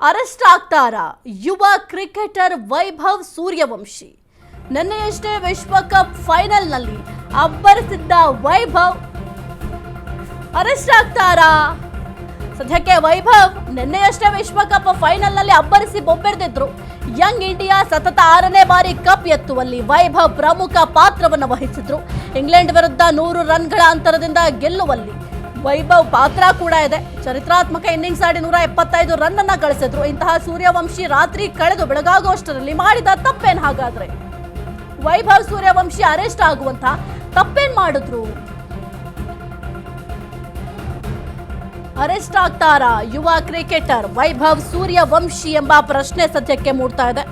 Arrest ಆಗ್ತಾರಾ ಯುವ cricketer Vaibhav Suryavanshi? ನಿನ್ನೆಯಷ್ಟೇ ವಿಶ್ವಕಪ್ ಫೈನಲ್ನಲ್ಲಿ ಅಬ್ಬರಿಸಿದ್ದ ವೈಭವ್ ಅರೆಸ್ಟ್ ಆಗ್ತಾರಾ? ಸದ್ಯಕ್ಕೆ ವೈಭವ್ ನಿನ್ನೆಯಷ್ಟೇ ವಿಶ್ವಕಪ್ ಫೈನಲ್ನಲ್ಲಿ ಅಬ್ಬರಿಸಿ ಬೊಬ್ಬೆರೆದಿದ್ರು. ಯಂಗ್ ಇಂಡಿಯಾ ಸತತ 6ನೇ ಬಾರಿ ಕಪ್ ಎತ್ತುವಲ್ಲಿ ವೈಭವ್ ಪ್ರಮುಖ ಪಾತ್ರವನ್ನು ವಹಿಸಿದ್ರು. ಇಂಗ್ಲೆಂಡ್ ವಿರುದ್ಧ 100 ರನ್ಗಳ ಅಂತರದಿಂದ ಗೆಲ್ಲುವಲ್ಲಿ ವೈಭವ್ ಪಾತ್ರ ಕೂಡ ಇದೆ. ಚರಿತ್ರಾತ್ಮಕ ಇನ್ನಿಂಗ್ಸ್ ಆಡಿ 175 ರನ್ ಅನ್ನ ಗಳಿಸಿದ್ರು. ಇಂತಹ ಸೂರ್ಯವಂಶಿ ರಾತ್ರಿ ಕಳೆದು ಬೆಳಗಾಗುವಷ್ಟರಲ್ಲಿ ಮಾಡಿದ ತಪ್ಪೇನ್? ಹಾಗಾದ್ರೆ ವೈಭವ್ ಸೂರ್ಯವಂಶಿ ಅರೆಸ್ಟ್ ಆಗುವಂತ ತಪ್ಪೇನ್ ಮಾಡಿದ್ರು? ಅರೆಸ್ಟ್ ಆಗ್ತಾರಾ ಯುವ ಕ್ರಿಕೆಟರ್ ವೈಭವ್ ಸೂರ್ಯವಂಶಿ ಎಂಬ ಪ್ರಶ್ನೆ ಸದ್ಯಕ್ಕೆ ಮೂಡ್ತಾ ಇದೆ.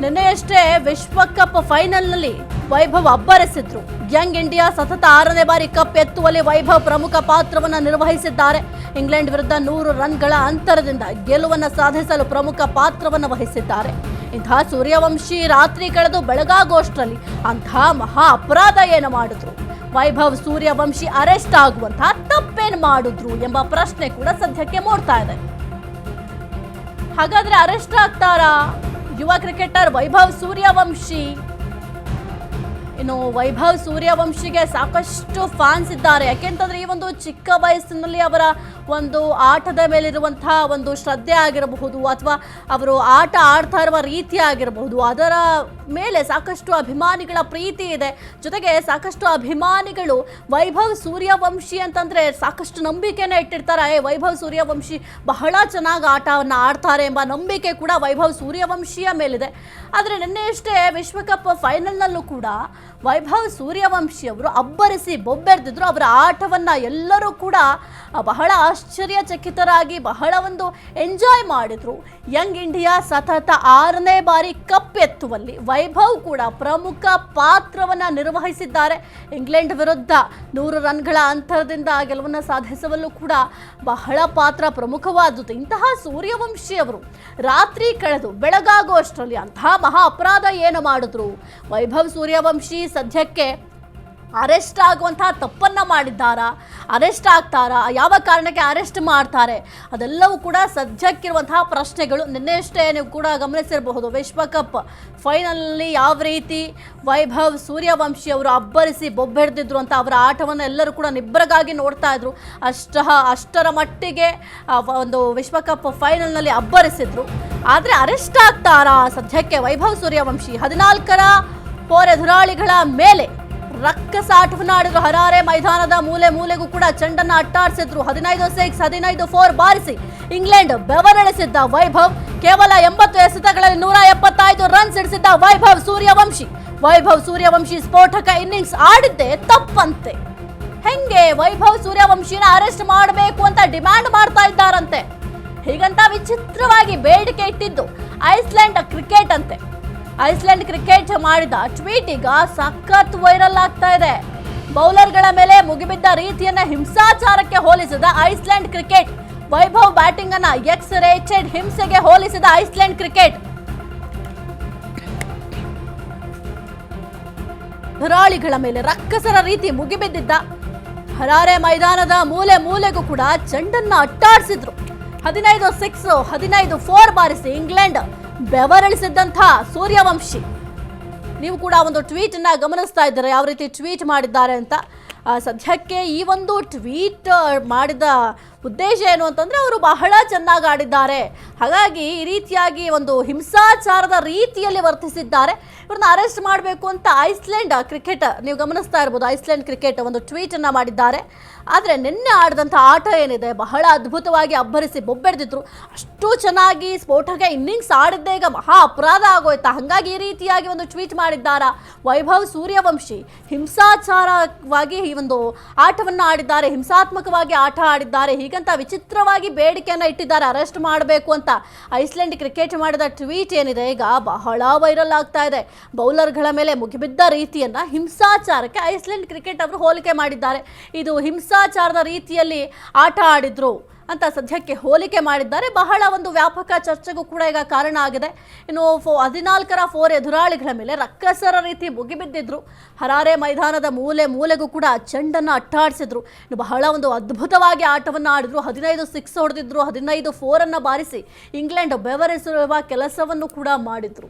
ನಿನ್ನೆಯಷ್ಟೇ ವಿಶ್ವಕಪ್ ಫೈನಲ್ನಲ್ಲಿ ವೈಭವ್ ಅಬ್ಬರಿಸಿದ್ರು. ಯಂಗ್ ಇಂಡಿಯಾ ಸತತ 6ನೇ ಬಾರಿ ಕಪ್ ಎತ್ತುವಲ್ಲಿ ವೈಭವ್ ಪ್ರಮುಖ ಪಾತ್ರವನ್ನು ನಿರ್ವಹಿಸಿದ್ದಾರೆ. ಇಂಗ್ಲೆಂಡ್ ವಿರುದ್ಧ 100 ರನ್ಗಳ ಅಂತರದಿಂದ ಗೆಲುವನ್ನು ಸಾಧಿಸಲು ಪ್ರಮುಖ ಪಾತ್ರವನ್ನು ವಹಿಸಿದ್ದಾರೆ. ಇಂತಹ ಸೂರ್ಯವಂಶಿ ರಾತ್ರಿ ಕಳೆದು ಬೆಳಗಾಗುವಷ್ಟರಲ್ಲಿ ಅಂತಹ ಮಹಾ ಅಪರಾಧ ಏನು ಮಾಡಿದ್ರು? ವೈಭವ್ ಸೂರ್ಯವಂಶಿ ಅರೆಸ್ಟ್ ಆಗುವಂತಹ ತಪ್ಪೇನು ಮಾಡಿದ್ರು ಎಂಬ ಪ್ರಶ್ನೆ ಕೂಡ ಸದ್ಯಕ್ಕೆ ಮೂಡ್ತಾ ಇದೆ. ಹಾಗಾದ್ರೆ ಅರೆಸ್ಟ್ ಆಗ್ತಾರಾ ಯುವ ಕ್ರಿಕೆಟರ್ ವೈಭವ್ ಸೂರ್ಯವಂಶಿ? ಇನ್ನು ವೈಭವ್ ಸೂರ್ಯವಂಶಿಗೆ ಸಾಕಷ್ಟು ಫ್ಯಾನ್ಸ್ ಇದ್ದಾರೆ. ಯಾಕೆಂತಂದ್ರೆ ಈ ಒಂದು ಚಿಕ್ಕ ವಯಸ್ಸಿನಲ್ಲಿ ಅವರ ಒಂದು ಆಟದ ಮೇಲಿರುವಂತಹ ಒಂದು ಶ್ರದ್ಧೆ ಆಗಿರಬಹುದು, ಅಥವಾ ಅವರು ಆಟ ಆಡ್ತಾ ಇರುವ ರೀತಿ ಆಗಿರಬಹುದು, ಅದರ ಮೇಲೆ ಸಾಕಷ್ಟು ಅಭಿಮಾನಿಗಳ ಪ್ರೀತಿ ಇದೆ. ಜೊತೆಗೆ ಸಾಕಷ್ಟು ಅಭಿಮಾನಿಗಳು ವೈಭವ್ ಸೂರ್ಯವಂಶಿ ಅಂತಂದ್ರೆ ಸಾಕಷ್ಟು ನಂಬಿಕೆನ ಇಟ್ಟಿರ್ತಾರೆ. ವೈಭವ್ ಸೂರ್ಯವಂಶಿ ಬಹಳ ಚೆನ್ನಾಗಿ ಆಟವನ್ನು ಆಡ್ತಾರೆ ಎಂಬ ನಂಬಿಕೆ ಕೂಡ ವೈಭವ್ ಸೂರ್ಯವಂಶಿಯ ಮೇಲಿದೆ. ಆದರೆ ನಿನ್ನೆಯಷ್ಟೇ ವಿಶ್ವಕಪ್ ಫೈನಲ್ನಲ್ಲೂ ಕೂಡ ವೈಭವ್ ಸೂರ್ಯವಂಶಿ ಅವರು ಅಬ್ಬರಿಸಿ ಬೊಬ್ಬೆರೆದಿದ್ರು. ಅವರ ಆಟವನ್ನ ಎಲ್ಲರೂ ಕೂಡ ಬಹಳ ಆಶ್ಚರ್ಯಚಕಿತರಾಗಿ ಬಹಳ ಒಂದು ಎಂಜಾಯ್ ಮಾಡಿದ್ರು. ಯಂಗ್ ಇಂಡಿಯಾ ಸತತ 6ನೇ ಬಾರಿ ಕಪ್ ಎತ್ತುವಲ್ಲಿ ವೈಭವ್ ಕೂಡ ಪ್ರಮುಖ ಪಾತ್ರವನ್ನು ನಿರ್ವಹಿಸಿದ್ದಾರೆ. ಇಂಗ್ಲೆಂಡ್ ವಿರುದ್ಧ 100 ರನ್ಗಳ ಅಂತರದಿಂದ ಗೆಲುವನ್ನು ಸಾಧಿಸುವಲ್ಲೂ ಕೂಡ ಬಹಳ ಪಾತ್ರ ಪ್ರಮುಖವಾದದ್ದು. ಇಂತಹ ಸೂರ್ಯವಂಶಿ ಅವರು ರಾತ್ರಿ ಕಳೆದು ಬೆಳಗಾಗುವಷ್ಟರಲ್ಲಿ ಅಂತಹ ಮಹಾ ಅಪರಾಧ ಏನು ಮಾಡಿದ್ರು? ವೈಭವ್ ಸೂರ್ಯವಂಶಿ ಸದ್ಯಕ್ಕೆ ಅರೆಸ್ಟ್ ಆಗುವಂತಹ ತಪ್ಪನ್ನ ಮಾಡಿದ್ದಾರಾ? ಅರೆಸ್ಟ್ ಆಗ್ತಾರಾ? ಯಾವ ಕಾರಣಕ್ಕೆ ಅರೆಸ್ಟ್ ಮಾಡ್ತಾರೆ? ಅದೆಲ್ಲವೂ ಕೂಡ ಸದ್ಯಕ್ಕಿರುವಂತಹ ಪ್ರಶ್ನೆಗಳು. ನಿನ್ನೆಯಷ್ಟೇ ನೀವು ಕೂಡ ಗಮನಿಸಿರಬಹುದು, ವಿಶ್ವಕಪ್ ಫೈನಲ್ನಲ್ಲಿ ಯಾವ ರೀತಿ ವೈಭವ್ ಸೂರ್ಯವಂಶಿ ಅವರು ಅಬ್ಬರಿಸಿ ಬೊಬ್ಬೆರೆದಿದ್ರು ಅಂತ. ಅವರ ಆಟವನ್ನು ಎಲ್ಲರೂ ಕೂಡ ನಿಬ್ಬರಗಾಗಿ ನೋಡ್ತಾ ಇದ್ರು. ಅಷ್ಟರ ಮಟ್ಟಿಗೆ ಒಂದು ವಿಶ್ವಕಪ್ ಫೈನಲ್ನಲ್ಲಿ ಅಬ್ಬರಿಸಿದ್ರು. ಆದರೆ ಅರೆಸ್ಟ್ ಆಗ್ತಾರಾ ಸದ್ಯಕ್ಕೆ ವೈಭವ್ ಸೂರ್ಯವಂಶಿ? 14ರ ಎದುರಾಳಿಗಳ ಮೇಲೆ ರಕ್ಕಸಾಟವನ್ನು ಆಡಿದ್ರು. ಹರಾರೆ ಮೈದಾನದ ಮೂಲೆ ಮೂಲೆಗೂ ಕೂಡ ಚೆಂಡನ್ನು ಅಟ್ಟಾಡಿಸಿದ್ರು. 15-6, 15-4 ಬಾರಿಸಿ ಇಂಗ್ಲೆಂಡ್ ಬೆವರಿಳಿಸಿದ್ದ ವೈಭವ್ ಕೇವಲ 80 ಎಸೆತಗಳಲ್ಲಿ 175 ರನ್ ಸಿಡಿಸಿದ್ದ ವೈಭವ್ ಸೂರ್ಯವಂಶಿ ಸ್ಫೋಟಕ ಇನ್ನಿಂಗ್ಸ್ ಆಡಿದ್ದೇ ತಪ್ಪಂತೆ. ಹೆಂಗೆ ವೈಭವ್ ಸೂರ್ಯವಂಶಿನ ಅರೆಸ್ಟ್ ಮಾಡಬೇಕು ಅಂತ ಡಿಮ್ಯಾಂಡ್ ಮಾಡ್ತಾ ಇದ್ದಾರಂತೆ. ಹೀಗಂತ ವಿಚಿತ್ರವಾಗಿ ಬೇಡಿಕೆ ಇಟ್ಟಿದ್ದು ಐಸ್ಲ್ಯಾಂಡ್ ಕ್ರಿಕೆಟ್ ಅಂತೆ. ಐಸ್ಲ್ಯಾಂಡ್ ಕ್ರಿಕೆಟ್ ಮಾಡಿದ ಟ್ವೀಟ್ ಈಗ ಸಖತ್ ವೈರಲ್ ಆಗ್ತಾ ಇದೆ. ಬೌಲರ್ಗಳ ಮೇಲೆ ಮುಗಿಬಿದ್ದ ರೀತಿಯನ್ನ ಹಿಂಸಾಚಾರಕ್ಕೆ ಹೋಲಿಸಿದ ಐಸ್ಲ್ಯಾಂಡ್ ಕ್ರಿಕೆಟ್. ವೈಭವ್ ಬ್ಯಾಟಿಂಗ್ ಅನ್ನ ಎಕ್ಸ್ ರೇಟೆಡ್ ಹಿಂಸೆಗೆ ಹೋಲಿಸಿದ ಐಸ್ಲ್ಯಾಂಡ್ ಕ್ರಿಕೆಟ್. ಎದುರಾಳಿಗಳ ಮೇಲೆ ರಕ್ಕಸರ ರೀತಿ ಮುಗಿಬಿದ್ದಿದ್ದ ಹರಾರೆ ಮೈದಾನದ ಮೂಲೆ ಮೂಲೆಗೂ ಕೂಡ ಚೆಂಡನ್ನ ಅಟ್ಟಾಡಿಸಿದ್ರು. 15-6, 15-4 ಬಾರಿಸಿ ಇಂಗ್ಲೆಂಡ್ ಬೆವರಿಳಿಸಿದ್ದಂಥ ಸೂರ್ಯವಂಶಿ. ನೀವು ಕೂಡ ಒಂದು ಟ್ವೀಟ್ ಅನ್ನ ಗಮನಿಸ್ತಾ ಇದ್ದಾರೆ, ಯಾವ ರೀತಿ ಟ್ವೀಟ್ ಮಾಡಿದ್ದಾರೆ ಅಂತ. ಸದ್ಯಕ್ಕೆ ಈ ಒಂದು ಟ್ವೀಟ್ ಮಾಡಿದ ಉದ್ದೇಶ ಏನು ಅಂತಂದ್ರೆ, ಅವರು ಬಹಳ ಚೆನ್ನಾಗಿ ಆಡಿದ್ದಾರೆ, ಹಾಗಾಗಿ ಈ ರೀತಿಯಾಗಿ ಒಂದು ಹಿಂಸಾಚಾರದ ರೀತಿಯಲ್ಲಿ ವರ್ತಿಸಿದ್ದಾರೆ, ಇವ್ರನ್ನ ಅರೆಸ್ಟ್ ಮಾಡಬೇಕು ಅಂತ ಐಸ್ಲ್ಯಾಂಡ್ ಕ್ರಿಕೆಟ್, ನೀವು ಗಮನಿಸ್ತಾ ಇರ್ಬೋದು, ಐಸ್ಲ್ಯಾಂಡ್ ಕ್ರಿಕೆಟ್ ಒಂದು ಟ್ವೀಟ್ ಅನ್ನ ಮಾಡಿದ್ದಾರೆ. ಆದರೆ ನಿನ್ನೆ ಆಡಿದಂಥ ಆಟ ಏನಿದೆ ಬಹಳ ಅದ್ಭುತವಾಗಿ ಅಬ್ಬರಿಸಿ ಬೊಬ್ಬೆರೆದಿದ್ರು. ಅಷ್ಟು ಚೆನ್ನಾಗಿ ಸ್ಫೋಟಕ ಇನ್ನಿಂಗ್ಸ್ ಆಡಿದ್ದೇ ಈಗ ಮಹಾ ಅಪರಾಧ ಆಗೋಯ್ತಾ? ಹಾಗಾಗಿ ಈ ರೀತಿಯಾಗಿ ಒಂದು ಟ್ವೀಟ್ ಮಾಡಿದ್ದಾರಾ? ವೈಭವ್ ಸೂರ್ಯವಂಶಿ ಹಿಂಸಾಚಾರವಾಗಿ ಈ ಒಂದು ಆಟವನ್ನು ಆಡಿದ್ದಾರೆ, ಹಿಂಸಾತ್ಮಕವಾಗಿ ಆಟ ಆಡಿದ್ದಾರೆ, ಹೀಗಂತ ವಿಚಿತ್ರವಾಗಿ ಬೇಡಿಕೆಯನ್ನು ಇಟ್ಟಿದ್ದಾರೆ ಅರೆಸ್ಟ್ ಮಾಡಬೇಕು ಅಂತ. ಐಸ್ಲ್ಯಾಂಡ್ ಕ್ರಿಕೆಟ್ ಮಾಡಿದ ಟ್ವೀಟ್ ಏನಿದೆ ಈಗ ಬಹಳ ವೈರಲ್ ಆಗ್ತಾ ಇದೆ. ಬೌಲರ್ಗಳ ಮೇಲೆ ಮುಗಿಬಿದ್ದ ರೀತಿಯನ್ನ ಹಿಂಸಾಚಾರಕ್ಕೆ ಐಸ್ಲ್ಯಾಂಡ್ ಕ್ರಿಕೆಟ್ ಅವರು ಹೋಲಿಕೆ ಮಾಡಿದ್ದಾರೆ. ಇದು ಹಿಂಸಾಚಾರದ ರೀತಿಯಲ್ಲಿ ಆಟ ಆಡಿದ್ರು ಅಂತ ಸದ್ಯಕ್ಕೆ ಹೋಲಿಕೆ ಮಾಡಿದ್ದಾರೆ. ಬಹಳ ಒಂದು ವ್ಯಾಪಕ ಚರ್ಚೆಗೂ ಕೂಡ ಈಗ ಕಾರಣ ಆಗಿದೆ. ಇನ್ನು 14ರ 4 ಎದುರಾಳಿಗಳ ಮೇಲೆ ರಕ್ಕಸರ ರೀತಿ ಮುಗಿಬಿದ್ದಿದ್ರು. ಹರಾರೆ ಮೈದಾನದ ಮೂಲೆಗೂ ಕೂಡ ಚೆಂಡನ್ನು ಅಟ್ಟಾಡಿಸಿದ್ರು. ಇನ್ನು ಬಹಳ ಒಂದು ಅದ್ಭುತವಾಗಿ ಆಟವನ್ನು ಆಡಿದ್ರು. 15 6 ಹೊಡೆದಿದ್ರು, 15 4 ಬಾರಿಸಿ ಇಂಗ್ಲೆಂಡ್ ಬೆವರಿಸುವ ಕೆಲಸವನ್ನು ಕೂಡ ಮಾಡಿದ್ರು.